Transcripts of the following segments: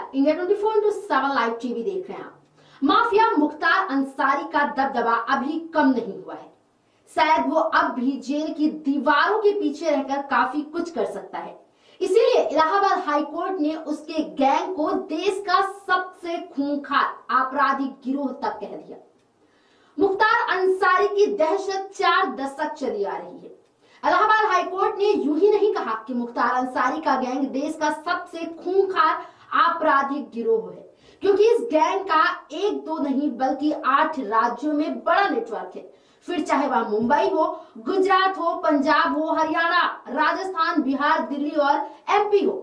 नमस्कार, India 24/7 live TV देख रहे हैं आप। माफिया मुख्तार अंसारी का दबदबा अभी कम नहीं हुआ है। शायद वो अब भी जेल की दीवारों के पीछे रहकर काफी कुछ कर सकता है। इसीलिए इलाहाबाद हाई कोर्ट ने उसके गैंग को देश का सबसे खूंखार आपराधिक गिरोह तक कह दिया। मुख्तार अंसारी की दहशत 4 दशक चली आ रही है। इलाहाबाद हाईकोर्ट ने यूं ही नहीं कहा कि मुख्तार अंसारी का गैंग देश का सबसे खूंखार आपराधिक गिरोह है, क्योंकि इस गैंग का 1-2 नहीं बल्कि 8 राज्यों में बड़ा नेटवर्क है। फिर चाहे वह मुंबई हो, गुजरात हो, पंजाब हो, हरियाणा, राजस्थान, बिहार, दिल्ली और एमपी हो,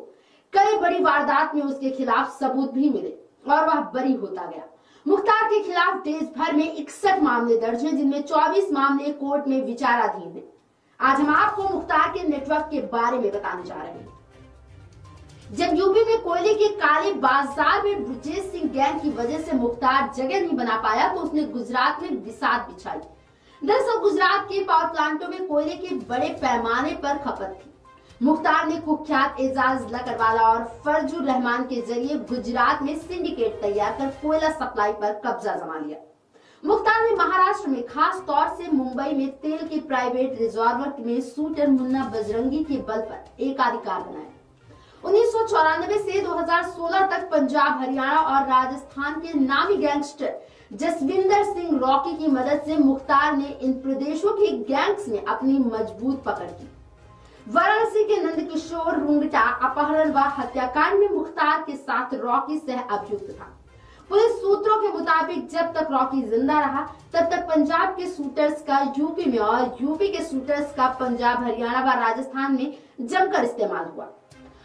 कई बड़ी वारदात में उसके खिलाफ सबूत भी मिले और वह बरी होता गया। मुख्तार के खिलाफ देश भर में 61 मामले दर्ज हैं, जिनमें 24 मामले कोर्ट में विचाराधीन हैं। आज हम आपको मुख्तार के नेटवर्क के बारे में बताने जा रहे हैं। जब यूपी में कोयले के काले बाजार में ब्रजेश सिंह गैंग की वजह से मुख्तार जगह नहीं बना पाया, तो उसने गुजरात में बिसात बिछाई। दरअसल गुजरात के पावर प्लांटों में कोयले के बड़े पैमाने पर खपत थी। मुख्तार ने कुख्यात एजाज लकड़वाला और फरजुर रहमान के जरिए गुजरात में सिंडिकेट तैयार कर कोयला सप्लाई पर कब्जा जमा लिया। मुख्तार ने महाराष्ट्र में, खास तौर से मुंबई में तेल के प्राइवेट रिजर्वर में शूटर मुन्ना बजरंगी के बल पर एकाधिकार बनाया। 1994 से 2016 तक पंजाब, हरियाणा और राजस्थान के नामी गैंगस्टर जसविंदर सिंह रॉकी की मदद से मुख्तार ने इन प्रदेशों के गैंग्स में अपनी मजबूत पकड़ की। वाराणसी के नंदकिशोर रुंगटा अपहरण व हत्याकांड में मुख्तार के साथ रॉकी सह अभियुक्त था। पुलिस सूत्रों के मुताबिक जब तक रॉकी जिंदा रहा, तब तक पंजाब के शूटर्स का यूपी में और यूपी के शूटर्स का पंजाब, हरियाणा व राजस्थान में जमकर इस्तेमाल हुआ।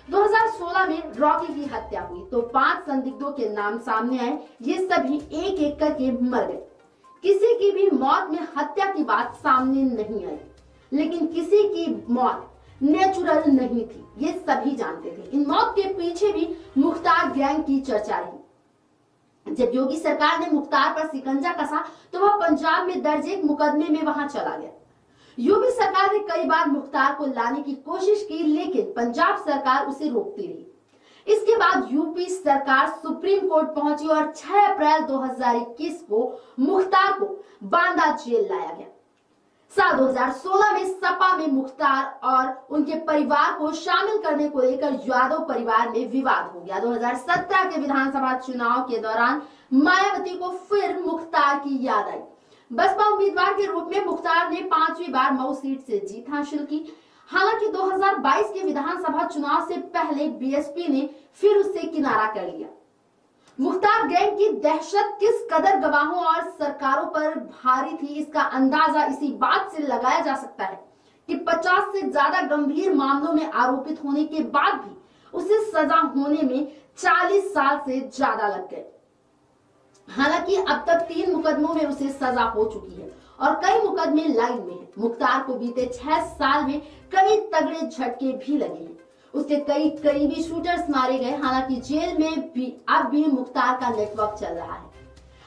2016 में रॉकी की हत्या हुई तो 5 संदिग्धों के नाम सामने आए। ये सभी एक एक करके मर गए। किसी की भी मौत में हत्या की बात सामने नहीं आई, लेकिन किसी की मौत नेचुरल नहीं थी, ये सभी जानते थे। इन मौत के पीछे भी मुख्तार गैंग की चर्चा रही। जब योगी सरकार ने मुख्तार पर शिकंजा कसा, तो वह पंजाब में दर्ज एक मुकदमे में वहां चला गया। यूपी सरकार ने कई बार मुख्तार को लाने की कोशिश की, लेकिन पंजाब सरकार उसे रोकती रही। इसके बाद यूपी सरकार सुप्रीम कोर्ट पहुंची और 6 अप्रैल 2021 को मुख्तार को बांदा जेल लाया गया। साल 2016 में सपा में मुख्तार और उनके परिवार को शामिल करने को लेकर यादव परिवार में विवाद हो गया। 2017 के विधानसभा चुनाव के दौरान मायावती को फिर मुख्तार की याद आई। बसपा उम्मीदवार के रूप में मुख्तार ने 5वीं बार मऊ सीट से जीत हासिल की। हालांकि 2022 के विधानसभा चुनाव से पहले बीएसपी ने फिर उससे किनारा कर लिया। मुख्तार गैंग की दहशत किस कदर गवाहों और सरकारों पर भारी थी, इसका अंदाजा इसी बात से लगाया जा सकता है कि 50 से ज्यादा गंभीर मामलों में आरोपित होने के बाद भी उसे सजा होने में 40 साल से ज्यादा लग गए। हालांकि अब तक 3 मुकदमों में उसे सजा हो चुकी है और कई मुकदमे लाइन में हैं। मुख्तार को बीते 6 साल में कई तगड़े झटके भी लगे हैं। उसके कई करीबी शूटर्स मारे गए। हालांकि जेल में भी अब भी मुख्तार का नेटवर्क चल रहा है।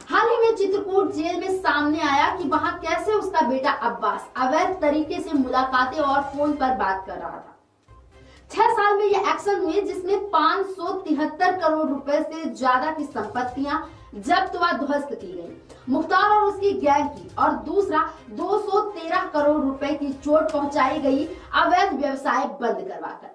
हाल ही में चित्रकूट जेल में सामने आया कि वहां कैसे उसका बेटा अब्बास अवैध तरीके से मुलाकातें और फोन पर बात कर रहा था। 6 साल में यह एक्शन हुए, जिसमें 573 करोड़ रुपए से ज्यादा की संपत्तियां जब्त व ध्वस्त की गई मुख्तार और उसकी गैंग की, और दूसरा 213 करोड़ रुपए की चोट पहुंचाई गई अवैध व्यवसाय बंद करवाकर।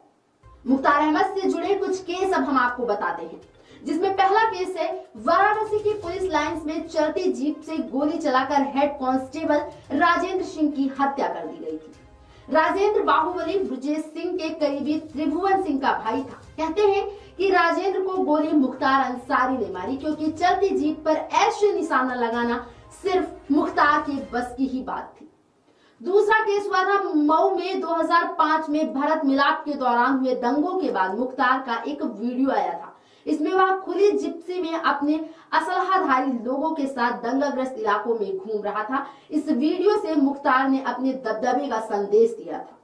मुख्तार अहमद से जुड़े कुछ केस अब हम आपको बताते हैं, जिसमें पहला केस है वाराणसी की पुलिस लाइंस में चलती जीप से गोली चलाकर हेड कांस्टेबल राजेंद्र सिंह की हत्या कर दी गई थी। राजेंद्र बाहुबली ब्रजेश सिंह के करीबी त्रिभुवन सिंह का भाई था। कहते हैं कि राजेंद्र को गोली मुख्तार अंसारी ने मारी, क्योंकि चलती जीप पर ऐसे निशाना लगाना सिर्फ मुख्तार के बस की ही बात थी। दूसरा केस हुआ था मऊ में 2005 में भरत मिलाप के दौरान हुए दंगों के बाद मुख्तार का एक वीडियो आया था। इसमें वह खुली जिप्सी में अपने असलहाधारी लोगों के साथ दंगाग्रस्त इलाकों में घूम रहा था। इस वीडियो से मुख्तार ने अपने दबदबे का संदेश दिया था।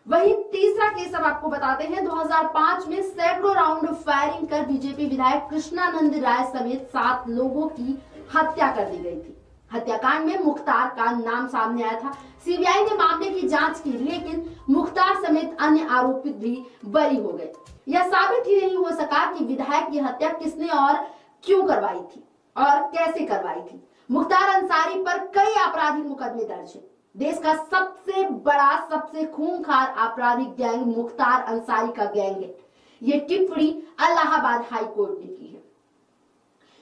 वहीं तीसरा केस अब आपको बताते हैं। 2005 में सैकड़ों राउंड फायरिंग कर बीजेपी विधायक कृष्णानंद राय समेत 7 लोगों की हत्या कर दी गई थी। हत्याकांड में मुख्तार का नाम सामने आया था। सीबीआई ने मामले की जांच की, लेकिन मुख्तार समेत अन्य आरोपित भी बरी हो गए। यह साबित ही नहीं हो सका कि विधायक की हत्या किसने और क्यों करवाई थी और कैसे करवाई थी। मुख्तार अंसारी पर कई आपराधिक मुकदमे दर्ज है। देश का सबसे बड़ा, सबसे खूंखार आपराधिक गैंग मुख्तार अंसारी का गैंग है। ये टिप्पणी इलाहाबाद हाई कोर्ट ने की है।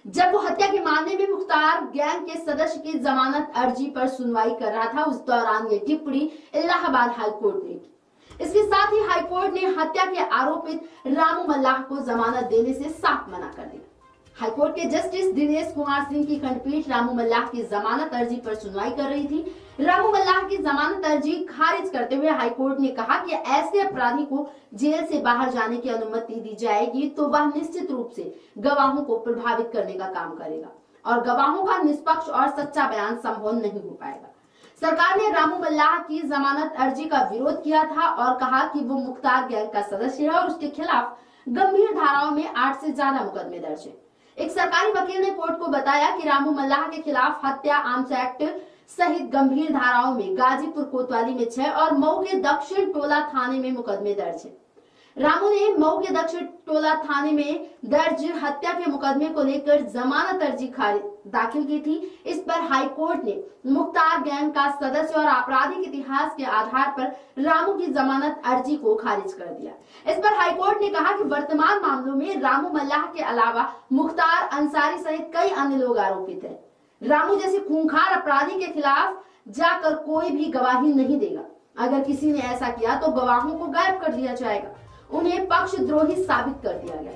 जब वो हत्या के मामले में मुख्तार गैंग के सदस्य की जमानत अर्जी पर सुनवाई कर रहा था, उस दौरान ये टिप्पणी इलाहाबाद हाई कोर्ट ने की। इसके साथ ही हाई कोर्ट ने हत्या के आरोपित रामू मल्लाह को जमानत देने से साफ मना कर दिया। हाईकोर्ट के जस्टिस दिनेश कुमार सिंह की खंडपीठ रामू मल्लाह की जमानत अर्जी पर सुनवाई कर रही थी। रामू मल्लाह की जमानत अर्जी खारिज करते हुए हाईकोर्ट ने कहा कि ऐसे अपराधी को जेल से बाहर जाने की अनुमति दी जाएगी तो वह निश्चित रूप से गवाहों को प्रभावित करने का काम करेगा और गवाहों का निष्पक्ष और सच्चा बयान संभव नहीं हो पाएगा। सरकार ने रामू मल्लाह की जमानत अर्जी का विरोध किया था और कहा कि वो मुख्तार गैंग का सदस्य है और उसके खिलाफ गंभीर धाराओं में 8 से ज्यादा मुकदमे दर्ज है। एक सरकारी वकील ने कोर्ट को बताया कि रामू मल्लाह के खिलाफ हत्या, आर्म्स एक्ट सहित गंभीर धाराओं में गाजीपुर कोतवाली में 6 और मऊ के दक्षिण टोला थाने में मुकदमे दर्ज है। रामू ने मऊ के दक्षिण टोला थाने में दर्ज हत्या के मुकदमे को लेकर जमानत अर्जी दाखिल की थी। इस पर हाई कोर्ट ने मुख्तार गैंग का सदस्य और आपराधिक इतिहास के आधार पर रामू की जमानत अर्जी को खारिज कर दिया। इस पर हाई कोर्ट ने कहा कि वर्तमान मामलों में रामू मल्लाह के अलावा मुख्तार अंसारी सहित कई अन्य लोग आरोपित हैं। रामू जैसे खूंखार अपराधी के खिलाफ जाकर कोई भी गवाही नहीं देगा। अगर किसी ने ऐसा किया तो गवाहों को गायब कर दिया जाएगा, उन्हें पक्षद्रोही साबित कर दिया गया।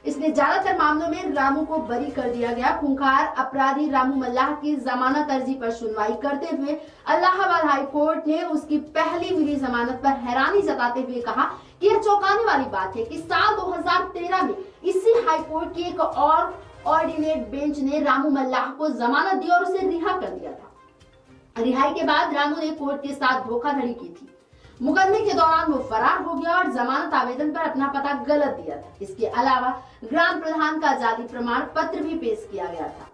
इसलिए ज्यादातर मामलों में रामू को बरी कर दिया गया। खूंखार अपराधी रामू मल्लाह की जमानत अर्जी पर सुनवाई करते हुए इलाहाबाद हाई कोर्ट ने उसकी पहली मिली जमानत पर हैरानी जताते हुए कहा कि यह चौंकाने वाली बात है कि साल 2013 में इसी हाई कोर्ट की एक और ऑर्डिनेट बेंच ने रामू मल्लाह को जमानत दी और उसे रिहा कर दिया था। रिहाई के बाद रामू ने कोर्ट के साथ धोखाधड़ी की थी। मुकदमे के दौरान वो फरार हो गया और जमानत आवेदन पर अपना पता गलत दिया था। इसके अलावा ग्राम प्रधान का जाली प्रमाण पत्र भी पेश किया गया था।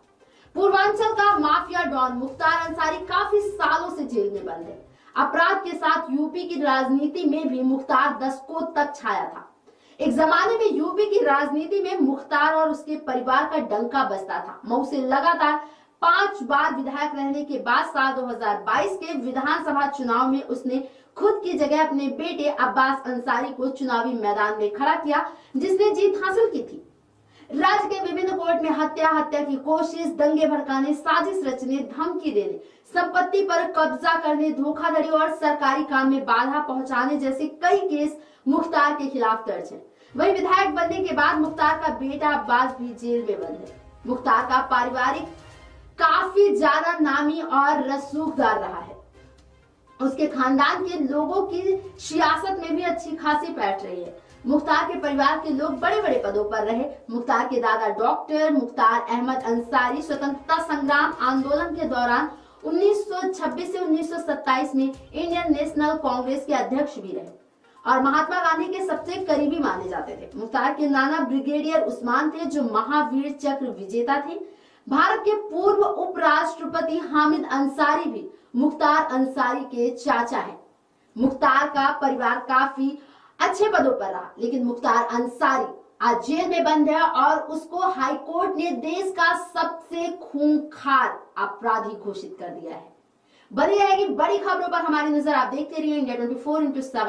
पूर्वांचल का माफिया डॉन मुख्तार अंसारी काफी सालों से जेल में बंद है। अपराध के साथ यूपी की राजनीति में भी मुख्तार दशकों तक छाया था। एक जमाने में यूपी की राजनीति में मुख्तार और उसके परिवार का डंका बजता था। मऊ से लगातार 5 बार विधायक रहने के बाद साल 2022 के विधानसभा चुनाव में उसने खुद की जगह अपने बेटे अब्बास अंसारी को चुनावी मैदान में खड़ा किया, जिसने जीत हासिल की थी। राज्य के विभिन्न कोर्ट में हत्या की कोशिश, दंगे भड़काने, साजिश रचने, धमकी देने, संपत्ति पर कब्जा करने, धोखाधड़ी और सरकारी काम में बाधा पहुंचाने जैसे कई केस मुख्तार के खिलाफ दर्ज है। वहीं विधायक बनने के बाद मुख्तार का बेटा अब्बास भी जेल में बंद है। मुख्तार का पारिवारिक काफी ज्यादा नामी और रसूखदार रहा है। उसके खानदान के लोगों की सियासत में भी अच्छी खासी पैठ रही है। मुख्तार के परिवार के लोग बड़े बड़े पदों पर रहे। मुख्तार के दादा डॉक्टर मुख्तार अहमद अंसारी स्वतंत्रता संग्राम आंदोलन के दौरान 1926 से 1927 में इंडियन नेशनल कांग्रेस के अध्यक्ष भी रहे और महात्मा गांधी के सबसे करीबी माने जाते थे। मुख्तार के नाना ब्रिगेडियर उस्मान थे, जो महावीर चक्र विजेता थे। भारत के पूर्व उपराष्ट्रपति हामिद अंसारी भी मुख्तार अंसारी के चाचा हैं। मुख्तार का परिवार काफी अच्छे पदों पर रहा, लेकिन मुख्तार अंसारी आज जेल में बंद है और उसको हाई कोर्ट ने देश का सबसे खूंखार अपराधी घोषित कर दिया है। बनी रहेगी बड़ी खबरों पर हमारी नजर। आप देखते रहिए इंडिया 24x7।